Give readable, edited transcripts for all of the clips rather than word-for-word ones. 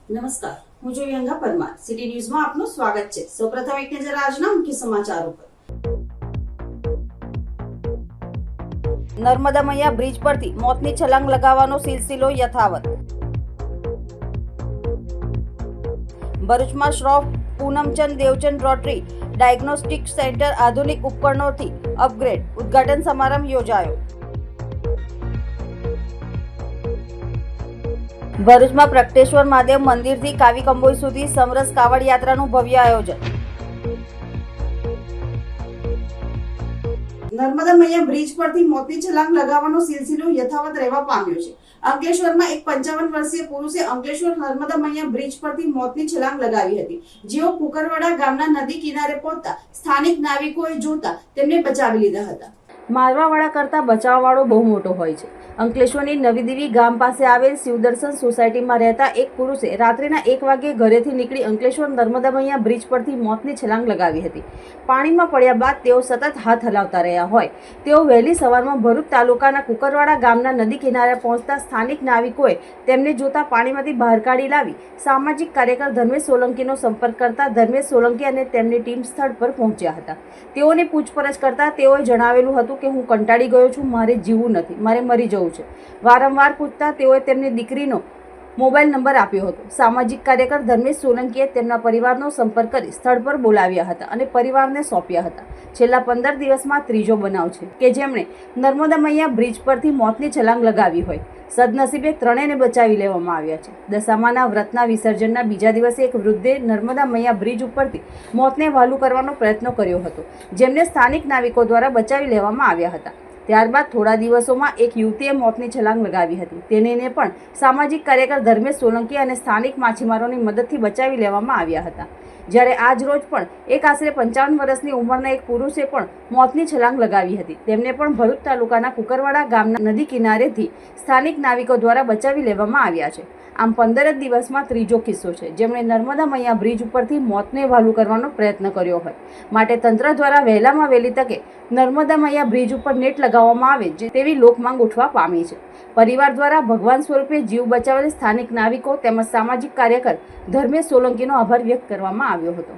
નમસ્કાર, હું છું વ્યંગા પરમાર. સિટી ન્યૂઝમાં આપનું સ્વાગત છે. સૌપ્રથમ એક નજર આજના મુખ્ય સમાચારો પર. નર્મદા મૈયા બ્રિજ પરથી મોતની છલાંગ લગાવવાનો સિલસિલો યથાવત. ભરૂચમાં Shroff Poonamchand Devchand rotary diagnostic centre આધુનિક ઉપકરણોથી અપગ્રેડ ઉદ્ઘાટન સમારંભ યોજાયો. ભરૂચમાં પ્રગટેશ્વર મહાદેવ મંદિરથી કાવી કંબોઈ સુધી સમરસ કાવડ યાત્રાનું ભવ્ય આયોજન. નર્મદા મૈયા બ્રિજ પરથી મોતની છલાંગ લગાવવાનો સિલસિલો યથાવત રહેવા પામ્યો છે. અંકલેશ્વરમાં એક 55 વર્ષીય પુરુષે અંકલેશ્વર નર્મદા મૈયા બ્રિજ પરથી મોતની છલાંગ લગાવી હતી. જેઓ કુકરવાડા ગામના નદી કિનારે પહોંચતા સ્થાનિક નાવિકોએ જોતા તેમને બચાવી લીધા હતા. મારવાવાળા કરતાં બચાવવાળો બહુ મોટો હોય છે. અંકલેશ્વરની નવી દેવી ગામ પાસે આવેલ શિવદર્શન સોસાયટીમાં રહેતા એક પુરુષે રાત્રિના 1 વાગ્યે ઘરેથી નીકળી અંકલેશ્વર નર્મદા મૈયા બ્રિજ પરથી મોતની છલાંગ લગાવી હતી. પાણીમાં પડ્યા બાદ તેઓ સતત હાથ હલાવતા રહ્યા હોય તેઓ વહેલી સવારમાં ભરૂચ તાલુકાના કુકરવાડા ગામના નદી કિનારે પહોંચતા સ્થાનિક નાવિકોએ તેમને જોતા પાણીમાંથી બહાર કાઢી લાવી સામાજિક કાર્યકર ધર્મેશ સોલંકીનો સંપર્ક કરતા ધર્મેશ સોલંકી અને તેમની ટીમ સ્થળ પર પહોંચ્યા હતા. તેઓની પૂછપરછ કરતા તેઓએ જણાવેલું હતું કે હું કંટાળી ગયો છું, મારે જીવવું નથી, મારે મરી જવું છે. વારંવાર પૂછતા તેઓએ તેમની દીકરીનો મોબાઈલ નંબર આપ્યો હતો. સામાજિક કાર્યકર ધર્મેશ સોલંકીએ તેમના પરિવારનો સંપર્ક કરી સ્થળ પર બોલાવ્યા હતા અને પરિવારને સોંપ્યા હતા. છેલ્લા 15 દિવસમાં ત્રીજો બનાવ છે કે જેમણે નર્મદા મૈયા બ્રિજ પરથી મોતની છલાંગ લગાવી હોય. સદનસીબે ત્રણેયને બચાવી લેવામાં આવ્યા છે. દશામાના વ્રતના વિસર્જનના બીજા દિવસે એક વૃદ્ધે નર્મદા મૈયા બ્રિજ ઉપરથી મોતને વહાલું કરવાનો પ્રયત્ન કર્યો હતો, જેમને સ્થાનિક નાવિકો દ્વારા બચાવી લેવામાં આવ્યા હતા. ત્યારબાદ થોડા દિવસોમાં એક યુવતીએ મોતની છલાંગ લગાવી હતી. તેને પણ સામાજિક કાર્યકર ધર્મેશ સોલંકી અને સ્થાનિક માછીમારોની મદદથી બચાવી લેવામાં આવ્યા હતા. જ્યારે આજ રોજ પણ એક આશરે 55 વર્ષની ઉંમરના એક પુરુષે પણ મોતની છલાંગ લગાવી હતી. તેમને પણ ભરૂચ તાલુકાના કુકરવાડા ગામના નદી કિનારેથી સ્થાનિક નાવિકો દ્વારા બચાવી લેવામાં આવ્યા છે. આમ 15 જ દિવસમાં ત્રીજો કિસ્સો છે જેમણે નર્મદા મૈયા બ્રિજ ઉપરથી મોતને વહાલું કરવાનો પ્રયત્ન કર્યો હોય. માટે તંત્ર દ્વારા વહેલામાં વહેલી તકે નર્મદા મૈયા બ્રિજ ઉપર નેટ લગાવવામાં આવે તેવી લોકમાંગ ઉઠવા પામી છે. પરિવાર દ્વારા ભગવાન સ્વરૂપે જીવ બચાવેલ સ્થાનિક નાવિકો તેમજ સામાજિક કાર્યકર ધર્મેશ સોલંકીનો આભાર વ્યક્ત કરવામાં આવ્યો હતો.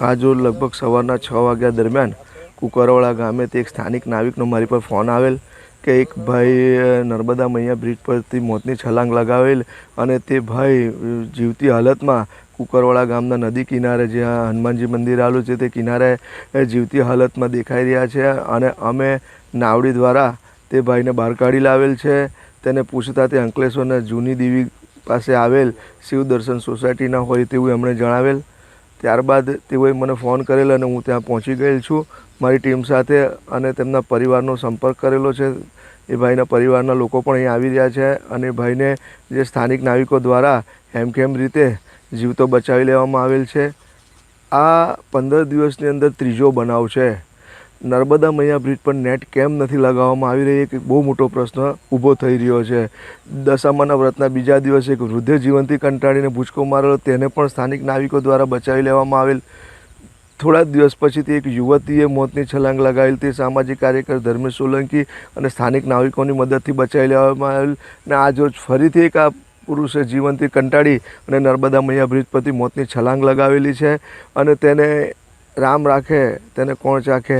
આજ લગભગ સવારના 6 વાગ્યા દરમિયાન કુકરવાડા ગામેથી એક સ્થાનિક નાવિકનો મારી પર ફોન આવેલ કે એક ભાઈ નર્મદા મૈયા બ્રિજ પરથી મોતની છલાંગ લગાવેલ અને તે ભાઈ જીવતી હાલતમાં કુકરવાડા ગામના નદી કિનારે જ્યાં હનુમાનજી મંદિર આવેલું છે તે કિનારે જીવતી હાલતમાં દેખાઈ રહ્યા છે અને અમે નાવડી દ્વારા તે ભાઈને બહાર કાઢી લાવેલ છે. તેને પૂછતા તે અંકલેશ્વરના જૂની દેવી પાસે આવેલ શિવદર્શન સોસાયટીના હોય તેવું એમણે જણાવેલ. ત્યારબાદ તેઓએ મને ફોન કરેલ અને હું ત્યાં પહોંચી ગયેલ છું મારી ટીમ સાથે અને તેમના પરિવારનો સંપર્ક કરેલો છે. એ ભાઈના પરિવારના લોકો પણ અહીં આવી રહ્યા છે અને ભાઈને જે સ્થાનિક નાવિકો દ્વારા હેમખેમ રીતે જીવતો બચાવી લેવામાં આવેલ છે. આ 15 દિવસની અંદર ત્રીજો બનાવ છે. નર્મદા મૈયા બ્રિજ પર નેટ કેમ નથી લગાવવામાં આવી રહી એક બહુ મોટો પ્રશ્ન ઊભો થઈ રહ્યો છે. દશામાના વ્રતના બીજા દિવસે એક વૃદ્ધે જીવનથી કંટાળીને ભૂચકો મારેલો, તેને પણ સ્થાનિક નાવિકો દ્વારા બચાવી લેવામાં આવેલ. થોડા દિવસ પછીથી એક યુવતીએ મોતની છલાંગ લગાવેલ, તે સામાજિક કાર્યકર ધર્મેશ સોલંકી અને સ્થાનિક નાવિકોની મદદથી બચાવી લેવામાં આવેલ. અને આજ રોજ ફરીથી એક આ પુરુષે જીવનથી કંટાળી અને નર્મદા મૈયા બ્રિજ પરથી મોતની છલાંગ લગાવેલી છે અને તેને રામ રાખે તેને કોણ ચાખે.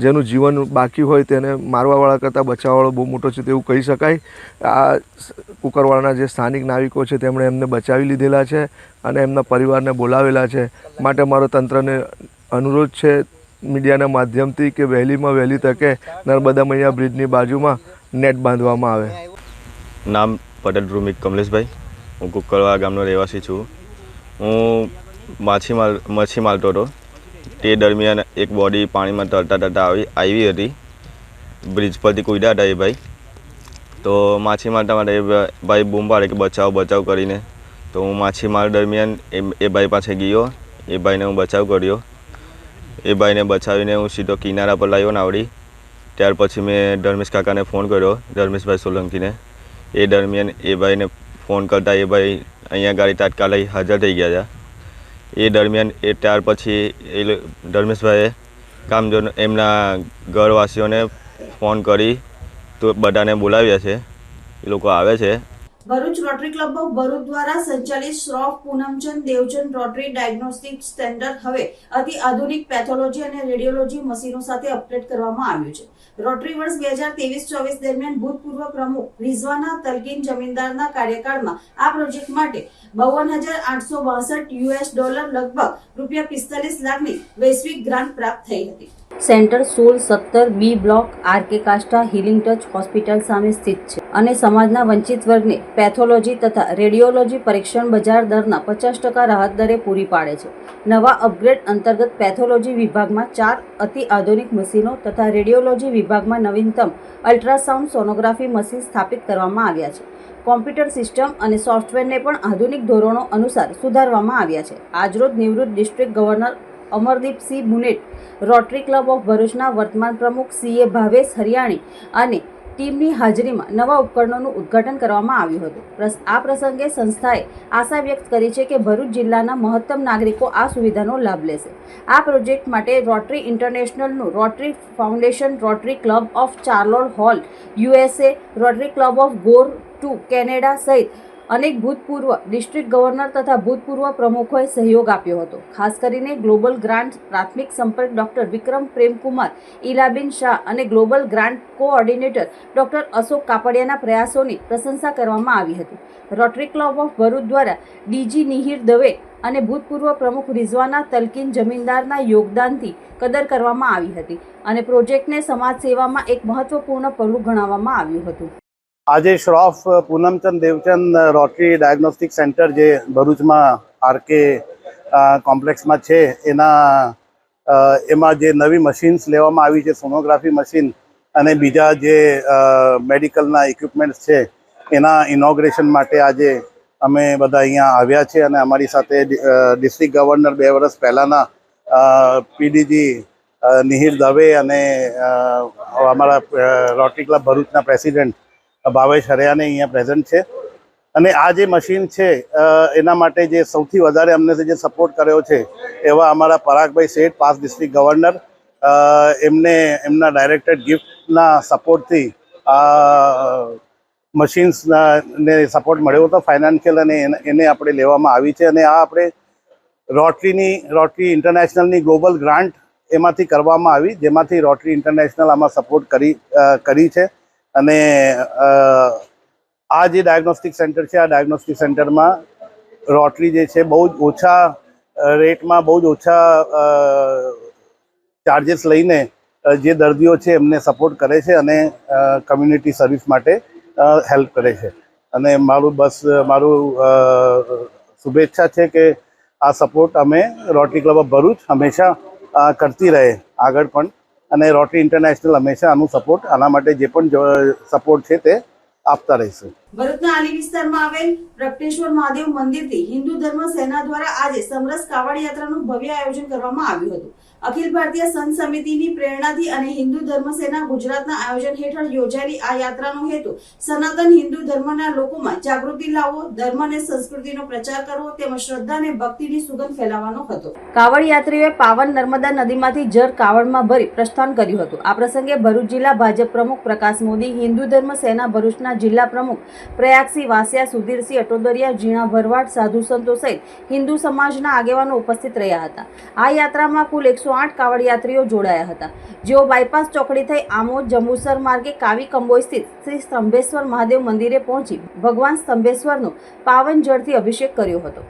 જેનું જીવન બાકી હોય તેને મારવાવાળા કરતાં બચાવવાવાળો બહુ મોટો છે તેવું કહી શકાય. આ કુકરવાડાના જે સ્થાનિક નાવિકો છે તેમણે એમને બચાવી લીધેલા છે અને એમના પરિવારને બોલાવેલા છે. માટે મારો તંત્રને અનુરોધ છે મીડિયાના માધ્યમથી કે વહેલીમાં વહેલી તકે નર્મદા મૈયા બ્રિજની બાજુમાં નેટ બાંધવામાં આવે. નામ પટેલ રૂમિક કમલેશભાઈ. હું કુકરવાડા ગામનો રહેવાસી છું. હું મચ્છી મારતો હતો. તે દરમિયાન એક બોડી પાણીમાં તરતા આવી હતી. બ્રિજ પરથી કૂદ્યા હતા એ ભાઈ. તો માછી મારતા માટે એ ભાઈ બૂમ પાડે કે બચાવ બચાવ કરીને. તો હું માછીમાર દરમિયાન એ ભાઈ પાસે ગયો. એ ભાઈને હું બચાવ કર્યો. એ ભાઈને બચાવીને હું સીધો કિનારા પર લાવ્યો નાવડી. ત્યાર પછી મેં ધર્મેશ કાકાને ફોન કર્યો, ધર્મેશભાઈ સોલંકીને. એ દરમિયાન એ ભાઈને ફોન કરતાં એ ભાઈ અહીંયા ગાડી તાત્કાલિક હાજર થઈ ગયા હતા. એ દરમિયાન ત્યાર પછી એ ધર્મેશભાઈએ કામજોન એમના ઘરવાસીઓને ફોન કરી તો બધાને બોલાવ્યા છે. એ લોકો આવે છે. Bharuch rotary Club of Bharuch દ્વારા સંચાલિત Shroff Poonamchand Devchand rotary diagnostic centre હવે અતિ આધુનિક પેથોલોજી અને રેડિયોલોજી મશીનો સાથે અપગ્રેડ કરવામાં આવ્યું છે. રોટરી વર્ષ 2023-24 દરમિયાન ભૂતપૂર્વ પ્રમુખ રિઝવાના તલકીન જમીનદારના કાર્યકાળમાં આ પ્રોજેક્ટ માટે $52,862 લગભગ ₹45 લાખની વૈશ્વિક ગ્રાન્ટ પ્રાપ્ત થઈ હતી. Centre 16-17 B block RK Casta Healing Touch Hospital સામે સ્થિત છે અને સમાજના વંચિત વર્ગને પેથોલોજી તથા રેડિયોલોજી પરીક્ષણ બજાર દરના 50% રાહત દરે પૂરી પાડે છે. નવા અપગ્રેડ અંતર્ગત પેથોલોજી વિભાગમાં 4 અતિ આધુનિક મશીનો તથા રેડિયોલોજી વિભાગમાં નવીનતમ અલ્ટ્રાસાઉન્ડ સોનોગ્રાફી મશીન સ્થાપિત કરવામાં આવ્યા છે. કોમ્પ્યુટર સિસ્ટમ અને સોફ્ટવેરને પણ આધુનિક ધોરણો અનુસાર સુધારવામાં આવ્યા છે. આજરોજ નિવૃત્ત district governor Amardeepsinh Bunet, Rotary Club of ભરૂચના વર્તમાન પ્રમુખ CA ભાવેશ હરિયાણી અને ટીમની હાજરીમાં નવા ઉપકરણોનું ઉદ્ઘાટન કરવામાં આવ્યું હતું. આ પ્રસંગે સંસ્થાએ આશા વ્યક્ત કરી છે કે ભરૂચ જિલ્લાના મહત્તમ નાગરિકો આ સુવિધાનો લાભ લેશે. આ પ્રોજેક્ટ માટે રોટરી ઇન્ટરનેશનલનું Rotary Foundation, Rotary Club of Charlotte Hall USA, Rotary Club of ગોર ટુ કેનેડા સહિત અનેક ભૂતપૂર્વ ડિસ્ટ્રિક્ટ ગવર્નર તથા ભૂતપૂર્વ પ્રમુખોએ સહયોગ આપ્યો હતો. ખાસ કરીને ગ્લોબલ ગ્રાન્ટ પ્રાથમિક સંપર્ક ડોક્ટર વિક્રમ પ્રેમકુમાર, ઇલાબેન શાહ અને global grant coordinator doctor Ashok કાપડિયાના પ્રયાસોની પ્રશંસા કરવામાં આવી હતી. રોટરી ક્લબ ઓફ ભરૂચ દ્વારા DG નિહિર દવે અને ભૂતપૂર્વ પ્રમુખ રિઝવાના તલકીન જમીનદારના યોગદાનથી કદર કરવામાં આવી હતી અને પ્રોજેક્ટને સમાજ સેવામાં એક મહત્વપૂર્ણ પગલું ગણાવવામાં આવ્યું હતું. આજે Shroff Poonamchand Devchand rotary diagnostic centre જે ભરૂચમાં આરકે કોમ્પ્લેક્સમાં છે એમાં જે નવી મશીન્સ લેવામાં આવી છે, સોનોગ્રાફી મશીન અને બીજા જે મેડિકલના ઇક્વિપમેન્ટ્સ છે એના ઇનોગ્રેશન માટે આજે અમે બધા અહીંયા આવ્યા છે અને અમારી સાથે ડિસ્ટ્રિક્ટ ગવર્નર 2 વર્ષ પહેલાંના PDG નિહિર દવે અને અમારા રોટરી ક્લબ ભરૂચના પ્રેસિડેન્ટ ભાવેશ હરિયાણી અહીંયા પ્રેઝન્ટ છે. અને આ જે મશીન છે એના માટે જે સૌથી વધારે અમને જે સપોર્ટ કર્યો છે એવા અમારા પરાગભાઈ શેઠ, પાસ ડિસ્ટ્રિક્ટ ગવર્નર, એમના ડાયરેક્ટેડ ગિફ્ટના સપોર્ટથી આ મશીન્સને સપોર્ટ મળ્યો હતો ફાઇનાન્શિયલ, અને એને આપણે લેવામાં આવી છે. અને આ આપણે રોટરી ઇન્ટરનેશનલની ગ્લોબલ ગ્રાન્ટ એમાંથી કરવામાં આવી, જેમાંથી રોટરી ઇન્ટરનેશનલ આમાં સપોર્ટ કરી છે. અને આ જે ડાયગ્નોસ્ટિક સેન્ટર છે, આ ડાયગ્નોસ્ટિક સેન્ટરમાં રોટરી જે છે બહુ જ ઓછા રેટમાં, બહુ જ ઓછા ચાર્જિસ લઈને જે દર્દીઓ છે એમને સપોર્ટ કરે છે અને કમ્યુનિટી સર્વિસ માટે હેલ્પ કરે છે. અને મારું શુભેચ્છા છે કે આ સપોર્ટ અમે રોટરી ક્લબ ઓફ ભરૂચ હંમેશા કરતી રહે આગળ પણ, અને રોટરી ઇન્ટરનેશનલ હંમેશા આનું સપોર્ટ, આના માટે જે પણ સપોર્ટ છે તે આપતા રહેશે. ભરૂચના આલી વિસ્તારમાં આવેલ પ્રગટેશ્વર મહાદેવ મંદિરથી હિન્દુ ધર્મ સેના દ્વારા આજે સમરસ કાવડ યાત્રાનું ભવ્ય આયોજન કરવામાં આવ્યું હતું. અખિલ ભારતીય સંત સમિતિની પ્રેરણાથી અને હિન્દુ ધર્મ સેના ગુજરાતના આયોજન હેઠળ યોજાયેલી આ યાત્રાનો હેતુ સનાતન હિન્દુ ધર્મના લોકોમાં જાગૃતિ લાવવો, ધર્મ અને સંસ્કૃતિનો પ્રચાર કરવો તેમજ શ્રદ્ધા અને ભક્તિની સુગંધ ફેલાવવાનો હતો. કાવડ યાત્રીઓએ પાવન નર્મદા નદીમાંથી જળ કાવડમાં ભરી પ્રસ્થાન કર્યું હતું. આ પ્રસંગે ભરૂચ જિલ્લા ભાજપ પ્રમુખ પ્રકાશ મોદી, હિન્દુ ધર્મ સેના ભરૂચના જિલ્લા પ્રમુખ પ્રયાગસિંહ વાસિયા, સુધીરસિંહ અટોદરિયા, ઝીણા ભરવાડ, સાધુ સંતો સહિત હિન્દુ સમાજના આગેવાનો ઉપસ્થિત રહ્યા હતા. આ યાત્રામાં કુલ 108 કાવડ યાત્રીઓ જોડાયા હતા, જેઓ બાયપાસ ચોકડી થઈ આમોદ જંબુસર માર્ગે કાવી કંબોઈ સ્થિત શ્રી સ્તંભેશ્વર મહાદેવ મંદિરે પહોંચી ભગવાન સ્તંભેશ્વરનો પાવન જળથી અભિષેક કર્યો હતો.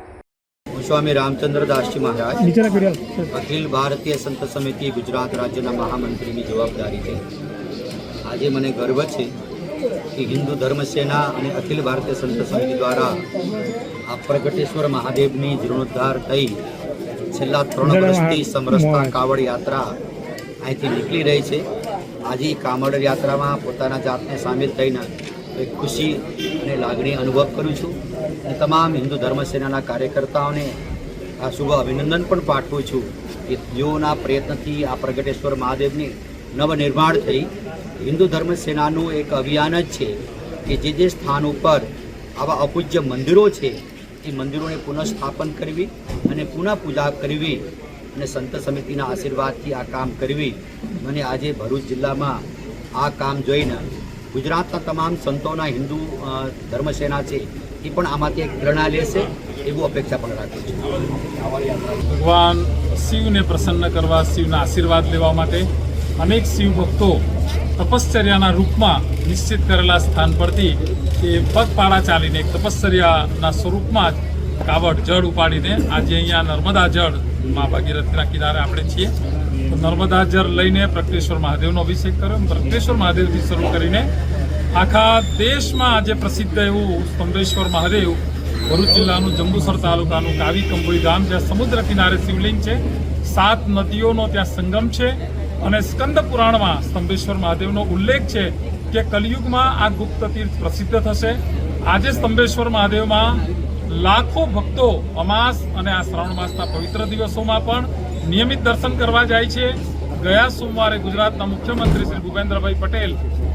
સ્વામી રામચંદ્રદાસજી મહારાજ અખિલ ભારતીય સંત સમિતિ ગુજરાત રાજ્યના મહામંત્રીની જવાબદારી છે. આજે મને ગર્વ છે કે હિન્દુ ધર્મ સેના અને અખિલ ભારતીય સંત સમિતિ દ્વારા આ પ્રગટેશ્વર મહાદેવની જીર્ણોદ્ધાર થઈ છેલ્લા 3 વર્ષથી સમરસતા કાવડ યાત્રા અહીંથી નીકળી રહી છે. આજે કાવડ યાત્રામાં પોતાના જાતને સામેલ થઈને એક ખુશી અને લાગણી અનુભવ કરું છું. અને તમામ હિન્દુ ધર્મ સેનાના કાર્યકર્તાઓને આ શુભ અભિનંદન પણ પાઠવું છું કે તેઓના પ્રયત્નથી આ પ્રગટેશ્વર મહાદેવની નવનિર્માણ થઈ. હિન્દુ ધર્મ સેનાનું એક અભિયાન જ છે કે જે સ્થાન ઉપર આવા અપૂજ્ય મંદિરો છે એ મંદિરોને પુનઃસ્થાપન કરવી અને પુનઃ પૂજા કરવી અને સંત સમિતિના આશીર્વાદથી આ કામ કરવી. મને આજે ભરૂચ જિલ્લામાં આ કામ જોઈને ગુજરાતના તમામ સંતોના હિન્દુ ધર્મસેના છે એ પણ આમાંથી એક પ્રેરણા લેશે એવું અપેક્ષા પણ રાખું છું. ભગવાન શિવને પ્રસન્ન કરવા, શિવના આશીર્વાદ લેવા માટે અનેક શિવ ભક્તો તપશ્ચર્યાના રૂપમાં નિશ્ચિત કરેલા સ્થાન પરથી એ પગપાળા ચાલીને એક તપશ્ચર્યાના સ્વરૂપમાં જ કાવડ જળ ઉપાડીને આજે અહીંયા નર્મદા જળ માં ભાગીરથીના કિનારે આપણે છીએ. તો નર્મદા જળ લઈને પ્રગટેશ્વર મહાદેવનો અભિષેક કર્યો. પ્રગટેશ્વર મહાદેવથી શરૂ કરીને આખા દેશમાં આજે પ્રસિદ્ધ એવું સ્તંભેશ્વર મહાદેવ, ભરૂચ જિલ્લાનું જંબુસર તાલુકાનું કાવી કંબોઈ ગામ, જ્યાં સમુદ્ર કિનારે શિવલિંગ છે, 7 નદીઓનો ત્યાં સંગમ છે અને સ્કંદ પુરાણમાં સ્તંભેશ્વર મહાદેવનો ઉલ્લેખ છે કે કલિયુગમાં આ ગુપ્ત તીર્થ પ્રસિદ્ધ થશે. આજે સ્તંભેશ્વર મહાદેવમાં લાખો ભક્તો અમાસ અને આ શ્રાવણ માસના પવિત્ર દિવસોમાં પણ નિયમિત દર્શન કરવા જાય છે. ગયા સોમવારે ગુજરાતના મુખ્યમંત્રી શ્રી ભૂપેન્દ્રભાઈ પટેલ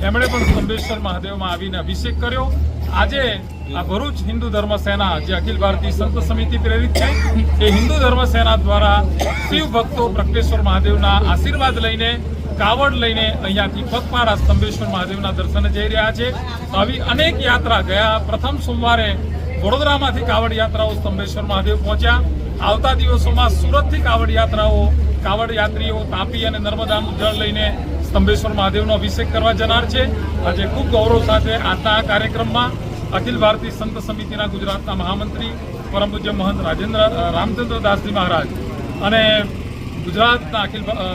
એમણે પણ સ્તંભેશ્વર મહાદેવમાં આવીને અભિષેક કર્યો. આજે આ ભરૂચ હિન્દુ ધર્મ સેના, જે અખિલ ભારતીય સંત સમિતિ પ્રેરિત છે, એ હિન્દુ ધર્મ સેના દ્વારા શિવ ભક્તો પ્રગટેશ્વર મહાદેવના આશીર્વાદ લઈને, કાવડ લઈને અહીંયાથી પગપાળા સ્તંભેશ્વર મહાદેવના દર્શને જઈ રહ્યા છે. આવી અનેક યાત્રા, ગયા પ્રથમ સોમવારે વડોદરામાંથી કાવડ યાત્રાઓ સ્તંભેશ્વર મહાદેવ પહોંચ્યા. આવતા દિવસોમાં સુરતથી કાવડ યાત્રીઓ તાપી અને નર્મદાનું જળ લઈને સ્તંભેશ્વર મહાદેવનો અભિષેક કરવા જનાર છે. આજે ખૂબ ગૌરવ સાથે આજના આ કાર્યક્રમમાં અખિલ ભારતીય સંત સમિતિના ગુજરાતના મહામંત્રી પરમ પૂજ્ય મહંત રામચંદ્ર દાસજી મહારાજ અને ગુજરાતના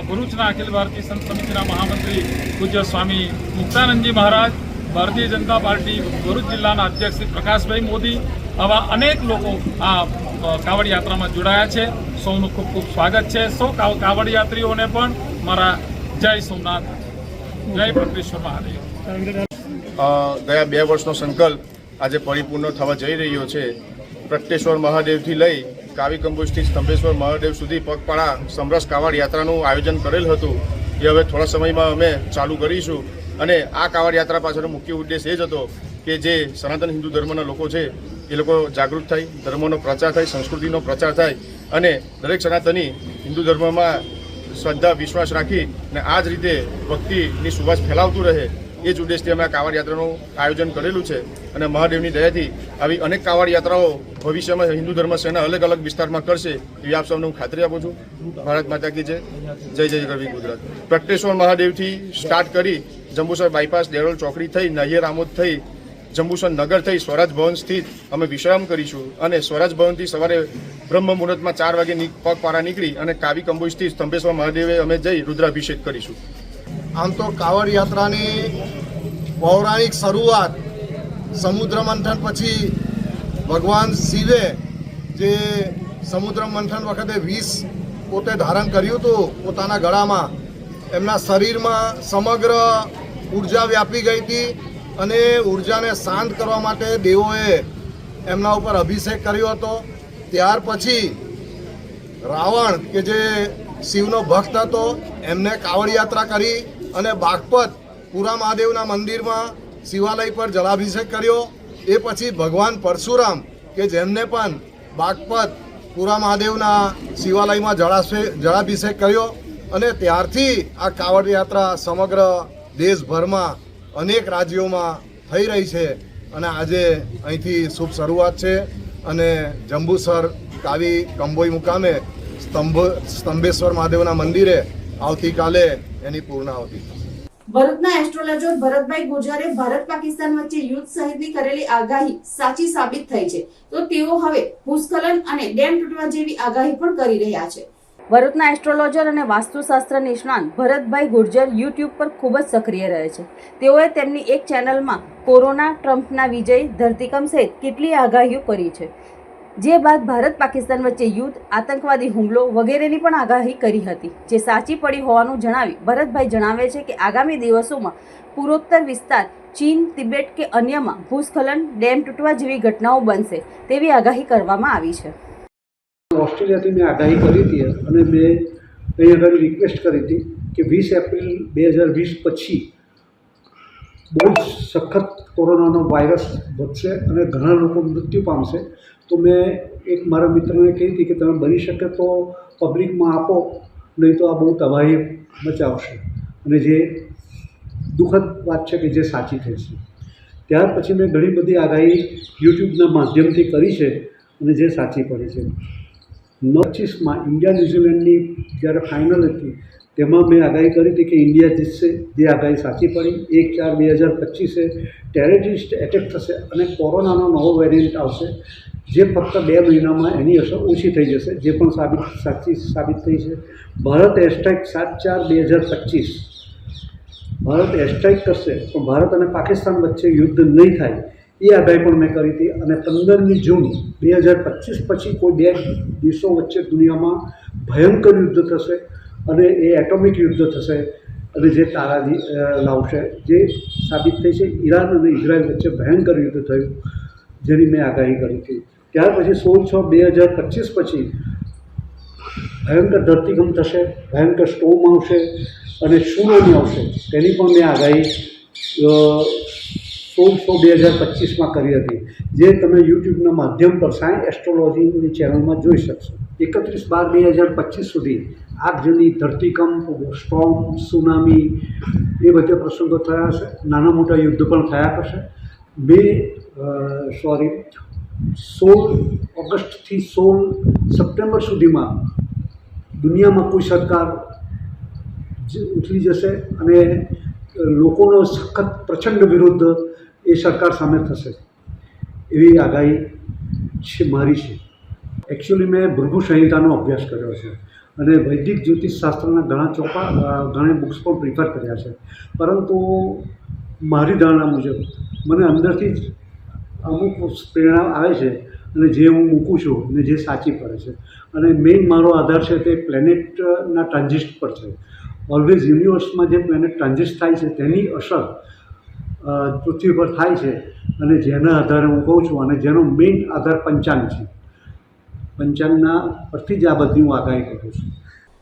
ભરૂચના અખિલ ભારતીય સંત સમિતિના મહામંત્રી પૂજ્ય સ્વામી મુક્તાનંદજી મહારાજ, ભારતીય જનતા પાર્ટી ભરૂચ જિલ્લાના અધ્યક્ષ શ્રી પ્રકાશભાઈ મોદી, આવા અનેક લોકો આ કાવડ યાત્રામાં જોડાયા છે. સૌનું ખૂબ ખૂબ સ્વાગત છે. સૌ કાવડ યાત્રીઓને પણ મારા જય સોમનાથ, જય પ્રગટેશ્વર મહાદેવ. ગયા 2 વર્ષનો સંકલ્પ આજે પરિપૂર્ણ થવા જઈ રહ્યો છે. પ્રગટેશ્વર મહાદેવથી લઈ કાવી કંબોજથી સ્તંભેશ્વર મહાદેવ સુધી પગપાળા સમરસ કાવડ યાત્રાનું આયોજન કરેલ હતું. એ હવે થોડા સમયમાં અમે ચાલુ કરીશું. અને આ કાવડ યાત્રા પાછળનો મુખ્ય ઉદ્દેશ એ જ હતો કે જે સનાતન હિન્દુ ધર્મના લોકો છે એ લોકો જાગૃત થાય, ધર્મનો પ્રચાર થાય, સંસ્કૃતિનો પ્રચાર થાય અને દરેક સનાતની હિન્દુ ધર્મમાં શ્રદ્ધા વિશ્વાસ રાખી અને આ જ રીતે ભક્તિની સુવાસ ફેલાવતું રહે, એ જ ઉદ્દેશથી અમે આ કાવડ યાત્રાનું આયોજન કરેલું છે. અને મહાદેવની દયાથી આવી અનેક કાવડ યાત્રાઓ ભવિષ્યમાં હિન્દુ ધર્મ સેના અલગ અલગ વિસ્તારમાં કરશે એવી આપ સૌને હું ખાતરી આપું છું. ભારત માતા કી જય. જય જય ગરવી ગુજરાત. પ્રગટેશ્વર મહાદેવથી સ્ટાર્ટ કરી જંબુસર બાયપાસ, દેરોલ ચોકડી થઈ, નાહિયર આમોદ થઈ, જંબુસર નગર થઈ સ્વરાજ ભવન સ્થિત અમે વિશ્રામ કરીશું. અને સ્વરાજ ભવનથી સવારે બ્રહ્મ મુહૂર્તમાં 4 વાગે પગપાળા નીકળી અને કાવી કંબોજથી સ્તંભેશ્વર મહાદેવે અમે જઈ રુદ્રાભિષેક કરીશું. આમ તો કાવડ યાત્રાની પૌરાણિક શરૂઆત સમુદ્ર મંથન પછી ભગવાન શિવે જે સમુદ્ર મંથન વખતે વિષ પોતે ધારણ કર્યું હતું પોતાના ગળામાં, એમના શરીરમાં સમગ્ર ઉર્જા વ્યાપી ગઈ હતી અને ઉર્જાને શાંત કરવા માટે દેવોએ એમના ઉપર અભિષેક કર્યો હતો. ત્યાર પછી રાવણ કે જે શિવનો ભક્ત હતો એમને કાવડ યાત્રા કરી અને બાગપત પુરા મહાદેવના મંદિરમાં શિવાલય પર જળાભિષેક કર્યો. એ પછી ભગવાન પરશુરામ કે જેમને પણ બાગપત પુરા મહાદેવના શિવાલયમાં જળાભિષેક કર્યો અને ત્યારથી આ કાવડ યાત્રા સમગ્ર દેશભરમાં અનેક રાજ્યોમાં થઈ રહી છે. અને આજે અહીંથી શુભ શરૂઆત છે અને જંબુસર કાવી કંબોઈ મુકામે સ્તંભેશ્વર મહાદેવના મંદિરે આવતીકાલે એની પૂર્ણાહુતિ. ભરૂચના એસ્ટ્રોલોજર ભરતભાઈ ગુર્જરે ભારત પાકિસ્તાન વચ્ચે યુદ્ધ સહિતની કરેલી આગાહી સાચી સાબિત થઈ છે. તો તેઓ હવે ભૂસ્ખલન અને ડેમ તૂટવા જેવી આગાહી પણ કરી રહ્યા છે. ભરૂચના એસ્ટ્રોલોજર અને વાસ્તુશાસ્ત્ર નિષ્ણાંત ભરતભાઈ ગુર્જર યુટ્યુબ પર ખૂબ જ સક્રિય રહે છે. તેઓએ તેમની એક ચેનલમાં કોરોના, ટ્રમ્પના વિજય, ધરતીકંપ સહિત કેટલી આગાહીઓ કરી છે. જે બાદ ભારત પાકિસ્તાન વચ્ચે યુદ્ધ, આતંકવાદી હુમલો વગેરેની પણ આગાહી કરી હતી, જે સાચી પડી હોવાનું જણાવી ભરતભાઈ જણાવે છે કે આગામી દિવસોમાં પૂર્વોત્તર વિસ્તાર, ચીન, તિબેટ કે અન્યમાં ભૂસ્ખલન, ડેમ તૂટવા જેવી ઘટનાઓ બનશે તેવી આગાહી કરવામાં આવી છે. ઓસ્ટ્રેલિયાથી મેં આગાહી કરી હતી અને મેં અહીં આગળ રિક્વેસ્ટ કરી હતી કે 20 એપ્રિલ 2020 પછી બહુ જ સખત કોરોનાનો વાયરસ વધશે અને ઘણા લોકો મૃત્યુ પામશે. તો મેં એક મારા મિત્રને કહી હતી કે તમે બની શકે તો પબ્લિકમાં આપો, નહીં તો આ બહુ તબાહી મચાવશે. અને જે દુઃખદ વાત છે કે જે સાચી થઈ છે. ત્યાર પછી મેં ઘણી બધી આગાહી યુટ્યુબના માધ્યમથી કરી છે અને જે સાચી પડી છે. 25માં ઇન્ડિયા ન્યૂઝીલેન્ડની જ્યારે ફાઇનલ હતી તેમાં મેં આગાહી કરી હતી કે ઇન્ડિયા જીતશે, જે આગાહી સાચી પડી. 1/4/2025 ટેરરિસ્ટ એટેક થશે અને કોરોનાનો નવો વેરિયન્ટ આવશે, જે ફક્ત 2 મહિનામાં એની અસર ઓછી થઈ જશે, જે પણ સાચી સાબિત થઈ છે. ભારત એરસ્ટ્રાઇક 7/4/2025 ભારત એરસ્ટ્રાઇક કરશે પણ ભારત અને પાકિસ્તાન વચ્ચે યુદ્ધ નહીં થાય એ આગાહી પણ મેં કરી હતી. અને 15મી જૂન 2025 પછી કોઈ 2 દેશો વચ્ચે દુનિયામાં ભયંકર યુદ્ધ થશે અને એ એટોમિક યુદ્ધ થશે અને જે તારાજી લાવશે, જે સાબિત થઈ છે. ઈરાન અને ઇઝરાયલ વચ્ચે ભયંકર યુદ્ધ થયું, જેની મેં આગાહી કરી હતી. ત્યાર પછી 16/6/2025 પછી ભયંકર ધરતીકંપ થશે, ભયંકર સ્ટોર્મ આવશે અને સુનામી આવશે, તેની પણ મેં આગાહી 16/6/2025માં કરી હતી, જે તમે યુટ્યુબના માધ્યમ પર સાયન્સ એસ્ટ્રોલોજીની ચેનલમાં જોઈ શકશો. 31/12/2025 સુધી આગજની, ધરતીકંપ, સ્ટોર્મ, સુનામી એ બધા પ્રસંગો થયા હશે. નાના મોટા યુદ્ધ પણ થયા કરશે. 16 ઓગસ્ટથી 16 સપ્ટેમ્બર સુધીમાં દુનિયામાં કોઈ સરકાર ઉથલી જશે અને લોકોનો સખત પ્રચંડ વિરોધ એ સરકાર સામે થશે, એવી આગાહી છે મારી છે. એકચ્યુઅલી મેં ભૃગુ સંહિતાનો અભ્યાસ કર્યો છે અને વૈદિક જ્યોતિષશાસ્ત્રના ઘણા બુક્સ પણ પ્રિફર કર્યા છે, પરંતુ મારી ધારણા મુજબ મને અંદરથી જ અમુક પ્રેરણા આવે છે અને જે હું મૂકું છું અને જે સાચી પડે છે. અને મેઇન મારો આધાર છે તે પ્લેનેટના ટ્રાન્ઝિટ પર છે. ઓલવેઝ યુનિવર્સમાં જે પ્લેનેટ ટ્રાન્ઝિટ થાય છે તેની અસર પૃથ્વી પર થાય છે અને જેના આધારે હું કહું છું, અને જેનો મેઇન આધાર પંચાંગ છે. પંચાંગના પરથી જ આ બધી હું આગાહી કરું છું.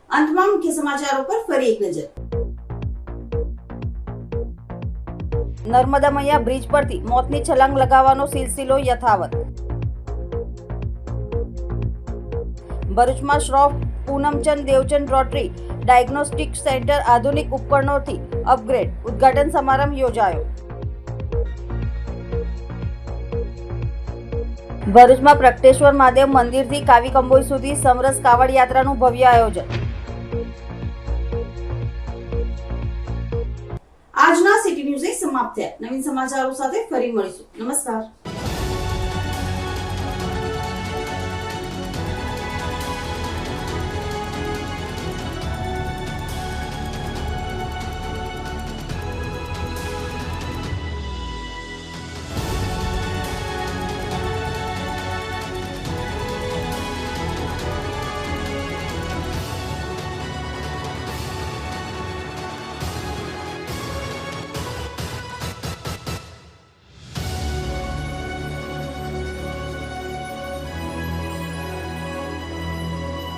અંતમાં મુખ્ય સમાચારો પર ફરી એક નજર. નર્મદા મૈયા બ્રિજ પરથી મોતની છલાંગ લગાવવાનો સિલસિલો યથાવત. ભરૂચમાં Shroff Poonamchand Devchand rotary diagnostic centre આધુનિક ઉપકરણોથી અપગ્રેડ, ઉદ્ઘાટન સમારંભ યોજાયો. ભરૂચમાં પ્રગટેશ્વર મહાદેવ મંદિરથી કાવી કંબોઈ સુધી સમરસ કાવડ યાત્રાનું ભવ્ય આયોજન. આજના સિટી ન્યૂઝ સમાપ્ત થયા. નવીન સમાચારો સાથે ફરી મળીશું. નમસ્કાર.